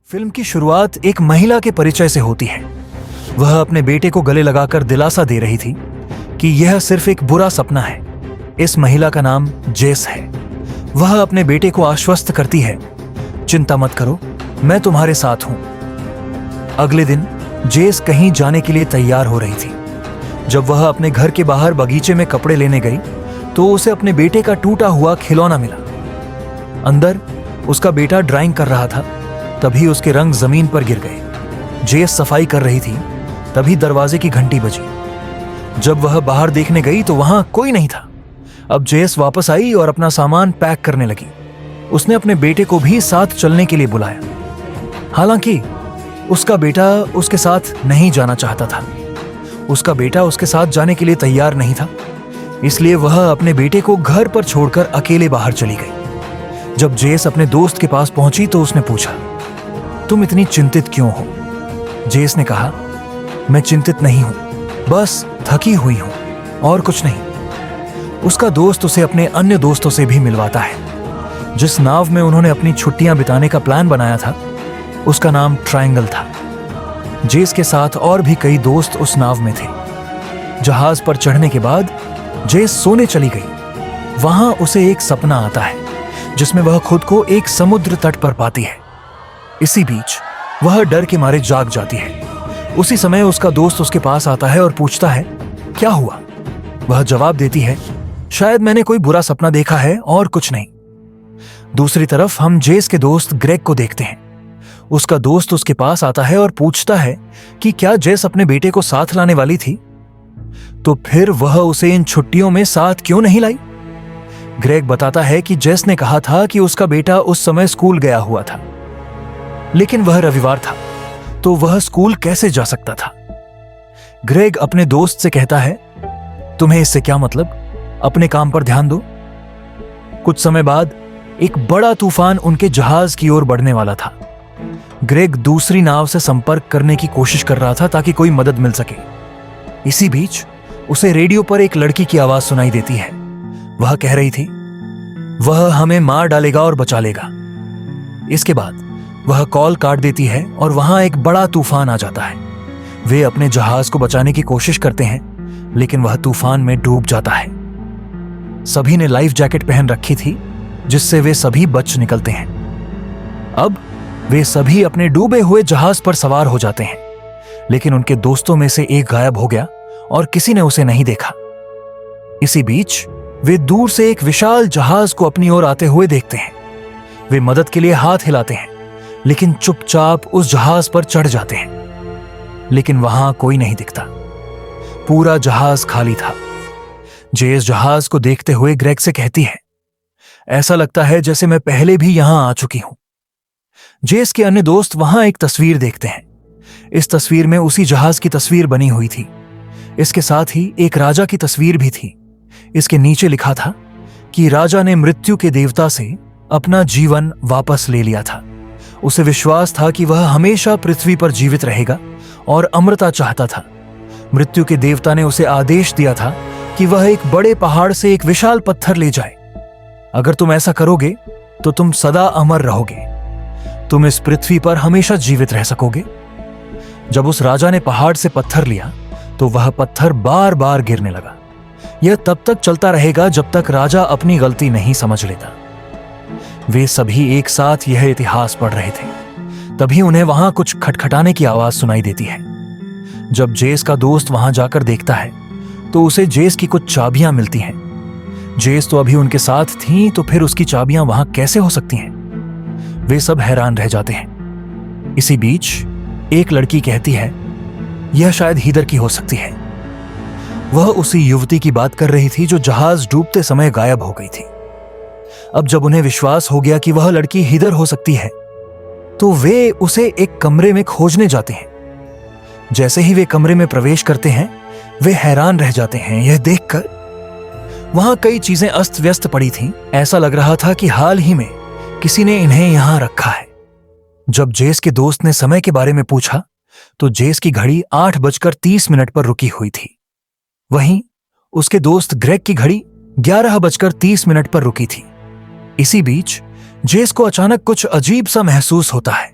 Film की शुरुआत एक महिला के परिचय से होती है। वह अपने बेटे को गले लगाकर दिलासा दे रही थी कि यह सिर्फ एक बुरा सपना है। इस महिला का नाम जेस है। वह अपने बेटे को आश्वस्त करती है, चिंता मत करो, मैं तुम्हारे साथ हूं। अगले दिन जेस कहीं जाने के लिए तैयार हो रही थी। जब वह अपने घर के बाहर बगीचे में कपड़े लेने गई तो उसे अपने बेटे का टूटा हुआ खिलौना मिला। अंदर उसका बेटा ड्राइंग कर रहा था। तभी उसके रंग जमीन पर गिर गए। जेस सफाई कर रही थी, तभी दरवाजे की घंटी बजी। जब वह बाहर देखने गई तो वहां कोई नहीं था। अब जेस वापस आई और अपना सामान पैक करने लगी। उसने अपने बेटे को भी साथ चलने के लिए बुलाया। हालांकि उसका बेटा उसके साथ नहीं जाना चाहता था। उसका बेटा उसके साथ जाने के लिए तैयार नहीं था, इसलिए वह अपने बेटे को घर पर छोड़कर अकेले बाहर चली गई। जब जेस अपने दोस्त के पास पहुंची तो उसने पूछा, तुम इतनी चिंतित क्यों हो? जेस ने कहा, मैं चिंतित नहीं हूं, बस थकी हुई हूं और कुछ नहीं। उसका दोस्त उसे अपने अन्य दोस्तों से भी मिलवाता है। जिस नाव में उन्होंने अपनी छुट्टियां बिताने का प्लान बनाया था उसका नाम ट्रायंगल था। जेस के साथ और भी कई दोस्त उस नाव में थे। जहाज पर चढ़ने के बाद जेस सोने चली गई। वहां उसे एक सपना आता है जिसमें वह खुद को एक समुद्र तट पर पाती है। इसी बीच वह डर के मारे जाग जाती है। उसी समय उसका दोस्त उसके पास आता है और पूछता है, क्या हुआ? वह जवाब देती है, शायद मैंने कोई बुरा सपना देखा है और कुछ नहीं। दूसरी तरफ हम जेस के दोस्त ग्रेग को देखते हैं। उसका दोस्त उसके पास आता है और पूछता है कि क्या जेस अपने बेटे को साथ लाने वाली थी, तो फिर वह उसे इन छुट्टियों में साथ क्यों नहीं लाई? ग्रेग बताता है कि जेस ने कहा था कि उसका बेटा उस समय स्कूल गया हुआ था, लेकिन वह रविवार था तो वह स्कूल कैसे जा सकता था? ग्रेग अपने दोस्त से कहता है, तुम्हें इससे क्या मतलब, अपने काम पर ध्यान दो। कुछ समय बाद एक बड़ा तूफान उनके जहाज की ओर बढ़ने वाला था। ग्रेग दूसरी नाव से संपर्क करने की कोशिश कर रहा था ताकि कोई मदद मिल सके। इसी बीच उसे रेडियो पर एक लड़की की आवाज सुनाई देती है। वह कह रही थी, वह हमें मार डालेगा और बचा लेगा। इसके बाद वह कॉल काट देती है और वहां एक बड़ा तूफान आ जाता है। वे अपने जहाज को बचाने की कोशिश करते हैं, लेकिन वह तूफान में डूब जाता है। सभी ने लाइफ जैकेट पहन रखी थी, जिससे वे सभी बच निकलते हैं। अब वे सभी अपने डूबे हुए जहाज पर सवार हो जाते हैं, लेकिन उनके दोस्तों में से एक गायब हो गया और किसी ने उसे नहीं देखा। इसी बीच वे दूर से एक विशाल जहाज को अपनी ओर आते हुए देखते हैं। वे मदद के लिए हाथ हिलाते हैं, लेकिन चुपचाप उस जहाज पर चढ़ जाते हैं। लेकिन वहां कोई नहीं दिखता। पूरा जहाज खाली था। जेस जहाज को देखते हुए ग्रेग से कहती है, ऐसा लगता है जैसे मैं पहले भी यहां आ चुकी हूं। जेस के अन्य दोस्त वहां एक तस्वीर देखते हैं। इस तस्वीर में उसी जहाज की तस्वीर बनी हुई थी। इसके साथ ही एक राजा की तस्वीर भी थी। इसके नीचे लिखा था कि राजा ने मृत्यु के देवता से अपना जीवन वापस ले लिया था। उसे विश्वास था कि वह हमेशा पृथ्वी पर जीवित रहेगा और अमरता चाहता था। मृत्यु के देवता ने उसे आदेश दिया था कि वह एक बड़े पहाड़ से एक विशाल पत्थर ले जाए। अगर तुम ऐसा करोगे तो तुम सदा अमर रहोगे। तुम इस पृथ्वी पर हमेशा जीवित रह सकोगे। जब उस राजा ने पहाड़ से पत्थर लिया तो वह पत्थर बार बार गिरने लगा। यह तब तक चलता रहेगा जब तक राजा अपनी गलती नहीं समझ लेता। वे सभी एक साथ यह इतिहास पढ़ रहे थे। तभी उन्हें वहां कुछ खटखटाने की आवाज सुनाई देती है। जब जेस का दोस्त वहां जाकर देखता है तो उसे जेस की कुछ चाबियां मिलती हैं। जेस तो अभी उनके साथ थी, तो फिर उसकी चाबियां वहां कैसे हो सकती हैं? वे सब हैरान रह जाते हैं। इसी बीच एक लड़की कहती है, यह शायद हीदर की हो सकती है। वह उसी युवती की बात कर रही थी जो जहाज डूबते समय गायब हो गई थी। अब जब उन्हें विश्वास हो गया कि वह लड़की हीदर हो सकती है, तो वे उसे एक कमरे में खोजने जाते हैं। जैसे ही वे कमरे में प्रवेश करते हैं, वे हैरान रह जाते हैं यह देखकर। वहां कई चीजें अस्त व्यस्त पड़ी थीं। ऐसा लग रहा था कि हाल ही में किसी ने इन्हें यहां रखा है। जब जेस के दोस्त ने समय के बारे में पूछा तो जेस की घड़ी 8:30 पर रुकी हुई थी। वहीं उसके दोस्त ग्रेग की घड़ी 11:30 पर रुकी थी। इसी बीच जेस को अचानक कुछ अजीब सा महसूस होता है।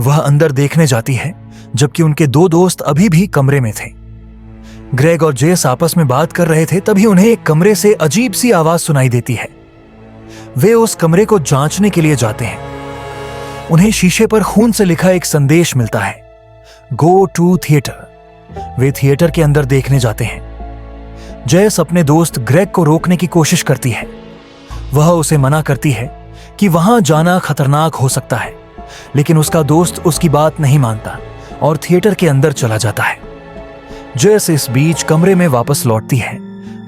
वह अंदर देखने जाती है जबकि उनके दो दोस्त अभी भी कमरे में थे। ग्रेग और जेस आपस में बात कर रहे थे, तभी उन्हें एक कमरे से अजीब सी आवाज सुनाई देती है। वे उस कमरे को जांचने के लिए जाते हैं। उन्हें शीशे पर खून से लिखा एक संदेश मिलता है, गो टू थिएटर। वे थिएटर के अंदर देखने जाते हैं। जेस अपने दोस्त ग्रेग को रोकने की कोशिश करती है। वह उसे मना करती है कि वहां जाना खतरनाक हो सकता है, लेकिन उसका दोस्त उसकी बात नहीं मानता और थिएटर के अंदर चला जाता है। जेस इस बीच कमरे में वापस लौटती है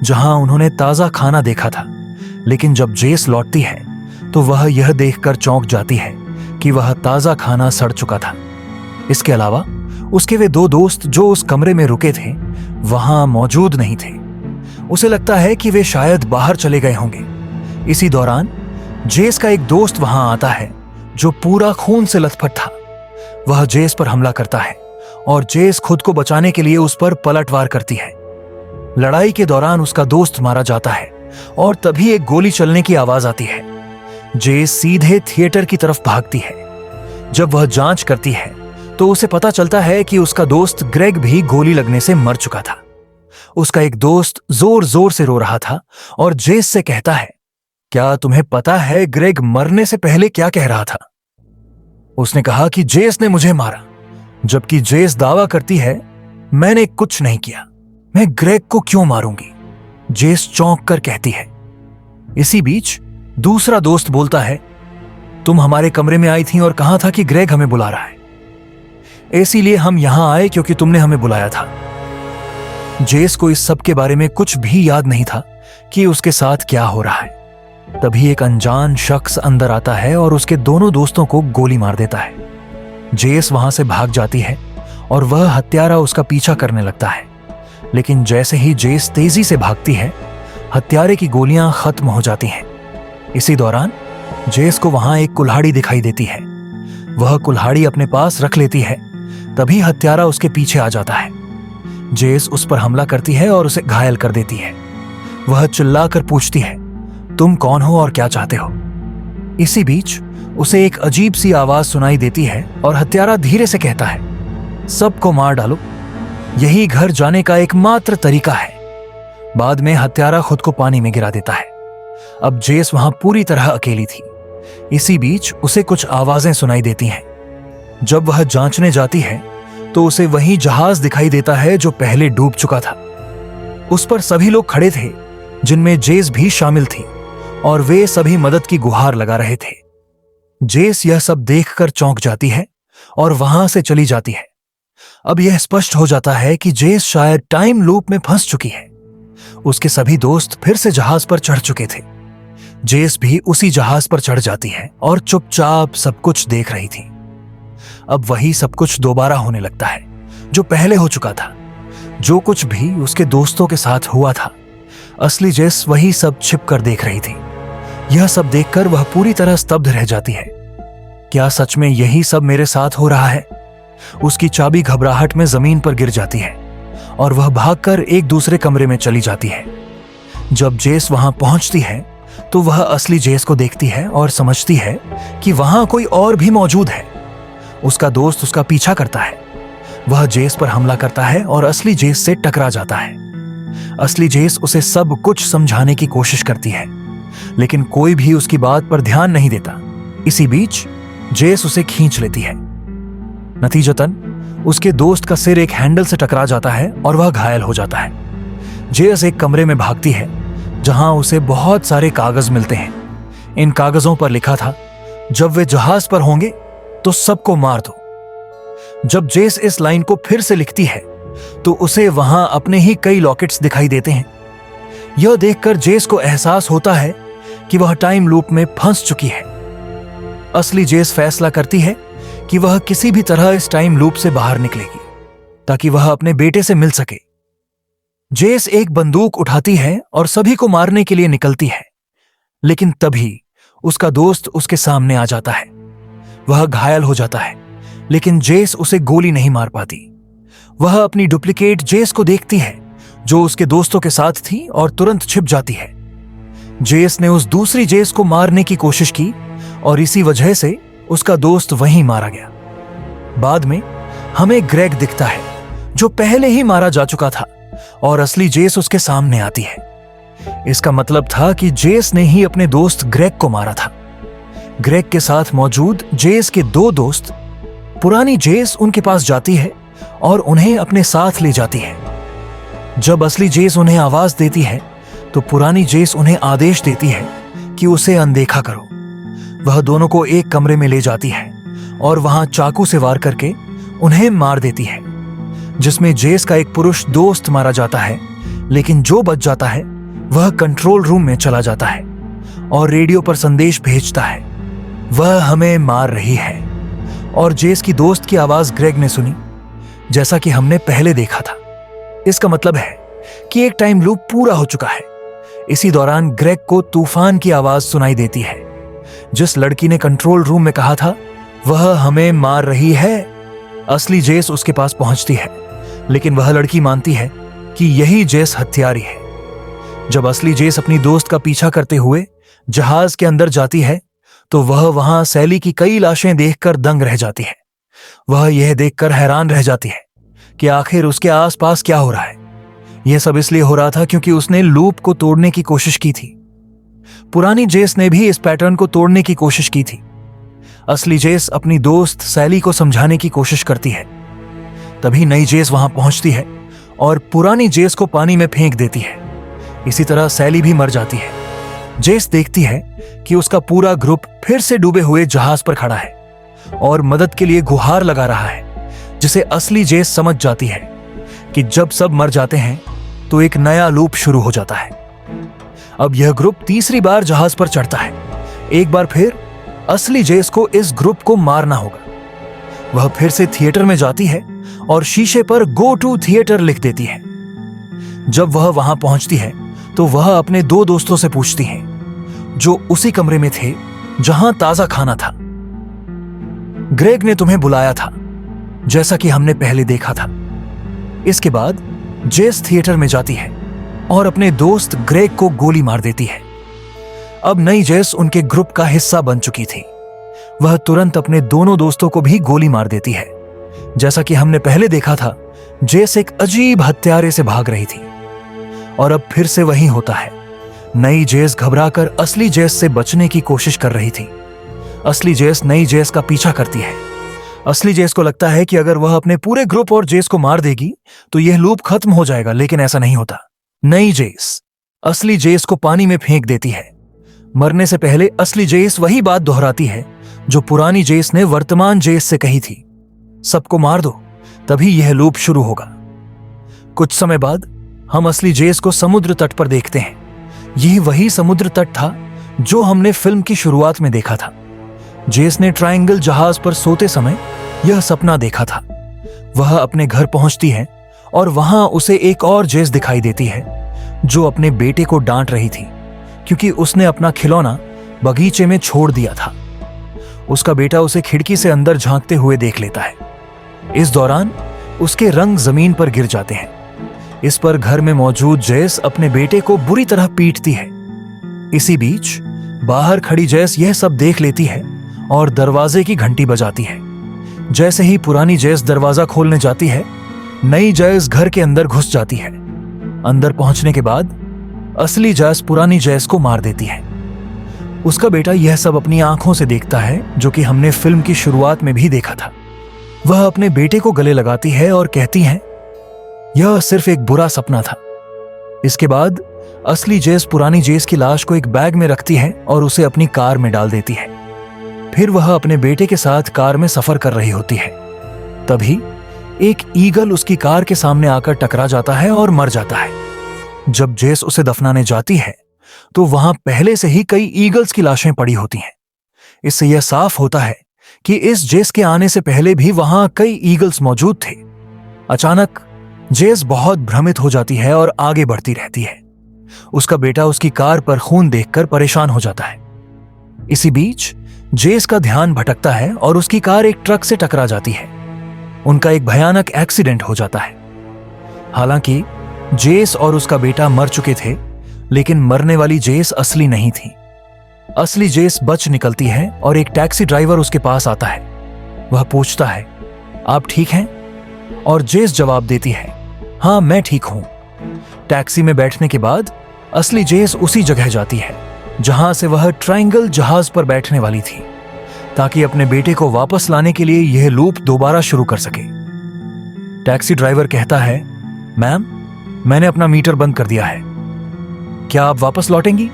जहां उन्होंने ताजा खाना देखा था, लेकिन जब जेस लौटती है तो वह यह देखकर चौंक जाती है कि वह ताजा खाना सड़ चुका था। इसके अलावा उसके वे दो दोस्त जो उस कमरे में रुके थे वहां मौजूद नहीं थे। उसे लगता है कि वे शायद बाहर चले गए होंगे। इसी दौरान जेस का एक दोस्त वहां आता है जो पूरा खून से लथपथ था। वह जेस पर हमला करता है और जेस खुद को बचाने के लिए उस पर पलटवार करती है। लड़ाई के दौरान उसका दोस्त मारा जाता है और तभी एक गोली चलने की आवाज आती है। जेस सीधे थिएटर की तरफ भागती है। जब वह जांच करती है तो उसे पता चलता है कि उसका दोस्त ग्रेग भी गोली लगने से मर चुका था। उसका एक दोस्त जोर जोर से रो रहा था और जेस से कहता है, क्या तुम्हें पता है ग्रेग मरने से पहले क्या कह रहा था? उसने कहा कि जेस ने मुझे मारा, जबकि जेस दावा करती है, मैंने कुछ नहीं किया, मैं ग्रेग को क्यों मारूंगी? जेस चौंक कर कहती है। इसी बीच दूसरा दोस्त बोलता है, तुम हमारे कमरे में आई थी और कहा था कि ग्रेग हमें बुला रहा है, इसीलिए हम यहां आए क्योंकि तुमने हमें बुलाया था। जेस को इस सब के बारे में कुछ भी याद नहीं था कि उसके साथ क्या हो रहा है। तभी एक अनजान शख्स अंदर आता है और उसके दोनों दोस्तों को गोली मार देता है। जेस वहां से भाग जाती है और वह हत्यारा उसका पीछा करने लगता है, लेकिन जैसे ही जेस तेजी से भागती है, हत्यारे की गोलियां खत्म हो जाती हैं। इसी दौरान जेस को वहां एक कुल्हाड़ी दिखाई देती है। वह कुल्हाड़ी अपने पास रख लेती है। तभी हत्यारा उसके पीछे आ जाता है। जेस उस पर हमला करती है और उसे घायल कर देती है। वह चिल्लाकर पूछती है, तुम कौन हो और क्या चाहते हो? इसी बीच उसे एक अजीब सी आवाज सुनाई देती है और हत्यारा धीरे से कहता है, सबको मार डालो, यही घर जाने का एकमात्र तरीका है। बाद में हत्यारा खुद को पानी में गिरा देता है। अब जेस वहां पूरी तरह अकेली थी। इसी बीच उसे कुछ आवाजें सुनाई देती हैं। जब वह जांचने जाती है तो उसे वही जहाज दिखाई देता है जो पहले डूब चुका था। उस पर सभी लोग खड़े थे, जिनमें जेस भी शामिल थी, और वे सभी मदद की गुहार लगा रहे थे। जेस यह सब देखकर चौंक जाती है और वहां से चली जाती है। अब यह स्पष्ट हो जाता है कि जेस शायद टाइम लूप में फंस चुकी है। उसके सभी दोस्त फिर से जहाज पर चढ़ चुके थे। जेस भी उसी जहाज पर चढ़ जाती है और चुपचाप सब कुछ देख रही थी। अब वही सब कुछ दोबारा होने लगता है जो पहले हो चुका था। जो कुछ भी उसके दोस्तों के साथ हुआ था, असली जेस वही सब छिप कर देख रही थी। यह सब देखकर वह पूरी तरह स्तब्ध रह जाती है। क्या सच में यही सब मेरे साथ हो रहा है? उसकी चाबी घबराहट में जमीन पर गिर जाती है और वह भागकर एक दूसरे कमरे में चली जाती है। जब जेस वहां पहुंचती है तो वह असली जेस को देखती है और समझती है कि वहां कोई और भी मौजूद है। उसका दोस्त उसका पीछा करता है। वह जेस पर हमला करता है और असली जेस से टकरा जाता है। असली जेस उसे सब कुछ समझाने की कोशिश करती है, लेकिन कोई भी उसकी बात पर ध्यान नहीं देता। इसी बीच जेस उसे खींच लेती है। नतीजतन उसके दोस्त का सिर एक हैंडल से टकरा जाता है और वह घायल हो जाता है। जेस एक कमरे में भागती है जहां उसे बहुत सारे कागज मिलते हैं। इन कागजों पर लिखा था, जब वे जहाज पर होंगे तो सबको मार दो। जब जेस इस लाइन को फिर से लिखती है तो उसे वहां अपने ही कई लॉकेट्स दिखाई देते हैं। यह देखकर जेस को एहसास होता है कि वह टाइम लूप में फंस चुकी है। असली जेस फैसला करती है कि वह किसी भी तरह इस टाइम लूप से बाहर निकलेगी ताकि वह अपने बेटे से मिल सके। जेस एक बंदूक उठाती है और सभी को मारने के लिए निकलती है, लेकिन तभी उसका दोस्त उसके सामने आ जाता है। वह घायल हो जाता है, लेकिन जेस उसे गोली नहीं मार पाती। वह अपनी डुप्लीकेट जेस को देखती है जो उसके दोस्तों के साथ थी और तुरंत छिप जाती है। जेस ने उस दूसरी जेस को मारने की कोशिश की और इसी वजह से उसका दोस्त वहीं मारा गया। बाद में हमें ग्रेग दिखता है जो पहले ही मारा जा चुका था और असली जेस उसके सामने आती है। इसका मतलब था कि जेस ने ही अपने दोस्त ग्रेग को मारा था। ग्रेग के साथ मौजूद जेस के 2 दोस्त, पुरानी जेस उनके पास जाती है और उन्हें अपने साथ ले जाती है। जब असली जेस उन्हें आवाज देती है तो पुरानी जेस उन्हें आदेश देती है कि उसे अनदेखा करो। वह दोनों को एक कमरे में ले जाती है और वहां चाकू से वार करके उन्हें मार देती है, जिसमें जेस का एक पुरुष दोस्त मारा जाता है। लेकिन जो बच जाता है वह कंट्रोल रूम में चला जाता है और रेडियो पर संदेश भेजता है, वह हमें मार रही है। और जेस की दोस्त की आवाज ग्रेग ने सुनी, जैसा कि हमने पहले देखा था। इसका मतलब है कि एक टाइम लूप पूरा हो चुका है। इसी दौरान ग्रेग को तूफान की आवाज सुनाई देती है। जिस लड़की ने कंट्रोल रूम में कहा था वह हमें मार रही है, असली जेस उसके पास पहुंचती है, लेकिन वह लड़की मानती है कि यही जेस हत्यारी है। जब असली जेस अपनी दोस्त का पीछा करते हुए जहाज के अंदर जाती है तो वह वहां सैली की कई लाशें देखकर दंग रह जाती है। वह यह देखकर हैरान रह जाती है कि आखिर उसके आसपास क्या हो रहा है। यह सब इसलिए हो रहा था क्योंकि उसने लूप को तोड़ने की कोशिश की थी। पुरानी जेस ने भी इस पैटर्न को तोड़ने की कोशिश की थी। असली जेस अपनी दोस्त सैली को समझाने की कोशिश करती है। तभी नई जेस वहां पहुंचती है और पुरानी जेस को पानी में फेंक देती है। इसी तरह सैली भी मर जाती है। जेस देखती है कि उसका पूरा ग्रुप फिर से डूबे हुए जहाज पर खड़ा है और मदद के लिए गुहार लगा रहा है, जिसे असली जेस समझ जाती है कि जब सब मर जाते हैं तो एक नया लूप शुरू हो जाता है। अब यह ग्रुप तीसरी बार जहाज पर चढ़ता है। एक बार फिर असली जेस को इस ग्रुप को मारना होगा। वह फिर से थिएटर में जाती है और शीशे पर गो टू थिएटर लिख देती है। जब वह वहां पहुंचती है तो वह अपने 2 दोस्तों से पूछती है जो उसी कमरे में थे जहां ताजा खाना था, ग्रेग ने तुम्हें बुलाया था, जैसा कि हमने पहले देखा था। इसके बाद जेस थिएटर में जाती है और अपने दोस्त ग्रेग को गोली मार देती है। अब नई जेस उनके ग्रुप का हिस्सा बन चुकी थी। वह तुरंत अपने दोनों दोस्तों को भी गोली मार देती है। जैसा कि हमने पहले देखा था, जेस एक अजीब हत्यारे से भाग रही थी और अब फिर से वही होता है। नई जेस घबराकर असली जेस से बचने की कोशिश कर रही थी। असली जेस नई जेस का पीछा करती है। असली जेस को लगता है कि अगर वह अपने पूरे ग्रुप और जेस को मार देगी तो यह लूप खत्म हो जाएगा, लेकिन ऐसा नहीं होता। नई जेस असली जेस को पानी में फेंक देती है। मरने से पहले असली जेस वही बात दोहराती है जो पुरानी जेस ने वर्तमान जेस से कही थी, सबको मार दो, तभी यह लूप शुरू होगा। कुछ समय बाद हम असली जेस को समुद्र तट पर देखते हैं। यह वही समुद्र तट था जो हमने फिल्म की शुरुआत में देखा था। जेस ने ट्रायंगल जहाज पर सोते समय यह सपना देखा था। वह अपने घर पहुंचती है और वहां उसे एक और जेस दिखाई देती है जो अपने बेटे को डांट रही थी क्योंकि उसने अपना खिलौना बगीचे में छोड़ दिया था। उसका बेटा उसे खिड़की से अंदर झांकते हुए देख लेता है। इस दौरान उसके रंग जमीन पर गिर जाते हैं। इस पर घर में मौजूद जेस अपने बेटे को बुरी तरह पीटती है। इसी बीच बाहर खड़ी जेस यह सब देख लेती है और दरवाजे की घंटी बजाती है। जैसे ही पुरानी जेस दरवाजा खोलने जाती है, नई जेस घर के अंदर घुस जाती है। अंदर पहुंचने के बाद असली जेस पुरानी जेस को मार देती है। उसका बेटा यह सब अपनी आंखों से देखता है, जो कि हमने फिल्म की शुरुआत में भी देखा था। वह अपने बेटे को गले लगाती है और कहती है, यह सिर्फ एक बुरा सपना था। इसके बाद असली जेस पुरानी जेस की लाश को एक बैग में रखती है और उसे अपनी कार में डाल देती है। फिर वह अपने बेटे के साथ कार में सफर कर रही होती है। तभी एक ईगल उसकी कार के सामने आकर टकरा जाता है और मर जाता है। जब जेस उसे दफनाने जाती है तो वहां पहले से ही कई ईगल्स की लाशें पड़ी होती हैं। इससे यह साफ होता है कि इस जेस के आने से पहले भी वहां कई ईगल्स मौजूद थे। अचानक जेस बहुत भ्रमित हो जाती है और आगे बढ़ती रहती है। उसका बेटा उसकी कार पर खून देखकर परेशान हो जाता है। इसी बीच जेस का ध्यान भटकता है और उसकी कार एक ट्रक से टकरा जाती है। उनका एक भयानक एक्सीडेंट हो जाता है। हालांकि जेस और उसका बेटा मर चुके थे, लेकिन मरने वाली जेस असली नहीं थी। असली जेस बच निकलती है और एक टैक्सी ड्राइवर उसके पास आता है। वह पूछता है आप ठीक हैं? और जेस जवाब देती है, हाँ मैं ठीक हूं। टैक्सी में बैठने के बाद असली जेस उसी जगह जाती है जहां से वह ट्रायंगल जहाज पर बैठने वाली थी, ताकि अपने बेटे को वापस लाने के लिए यह लूप दोबारा शुरू कर सके। टैक्सी ड्राइवर कहता है, मैम मैंने अपना मीटर बंद कर दिया है, क्या आप वापस लौटेंगी?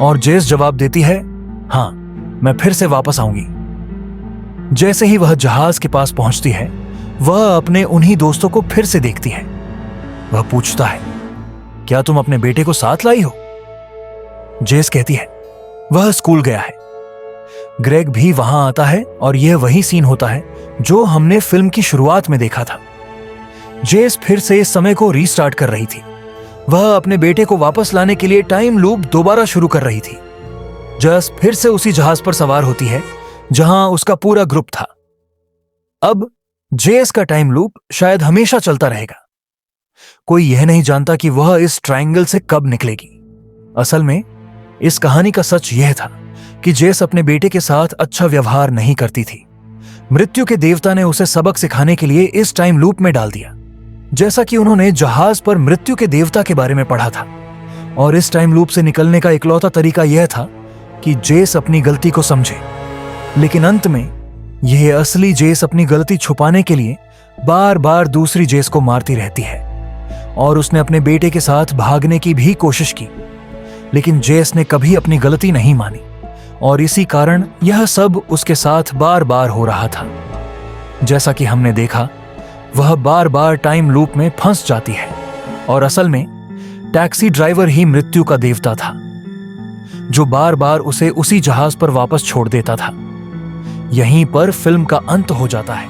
और जेस जवाब देती है, हाँ मैं फिर से वापस आऊंगी। जैसे ही वह जहाज के पास पहुंचती है, वह अपने उन्हीं दोस्तों को फिर से देखती है। वह पूछता है, क्या तुम अपने बेटे को साथ लाई हो? जेस कहती है, वह स्कूल गया है। ग्रेग भी वहां आता है और यह वही सीन होता है जो हमने फिल्म की शुरुआत में देखा था। जेस फिर से इस समय को रीस्टार्ट कर रही थी। वह अपने बेटे को वापस लाने के लिए टाइम लूप दोबारा शुरू कर रही थी। जस फिर से उसी जहाज पर सवार होती है जहां उसका पूरा ग्रुप था। अब जेस का टाइम लूप शायद हमेशा चलता रहेगा। कोई यह नहीं जानता कि वह इस ट्रायंगल से कब निकलेगी। असल में इस कहानी का सच यह था कि जेस अपने बेटे के साथ अच्छा व्यवहार नहीं करती थी। मृत्यु के देवता ने उसे सबक सिखाने के लिए इस टाइम लूप में डाल दिया, जैसा कि उन्होंने जहाज पर मृत्यु के देवता के बारे में पढ़ा था। और इस टाइम लूप से निकलने का इकलौता तरीका यह था कि जेस अपनी गलती को समझे। लेकिन अंत में यह असली जेस अपनी गलती छुपाने के लिए बार बार दूसरी जेस को मारती रहती है। और उसने अपने बेटे के साथ भागने की भी कोशिश की, लेकिन जेस ने कभी अपनी गलती नहीं मानी और इसी कारण यह सब उसके साथ बार बार हो रहा था। जैसा कि हमने देखा, वह बार बार टाइम लूप में फंस जाती है और असल में टैक्सी ड्राइवर ही मृत्यु का देवता था, जो बार बार उसे उसी जहाज पर वापस छोड़ देता था। यहीं पर फिल्म का अंत हो जाता है।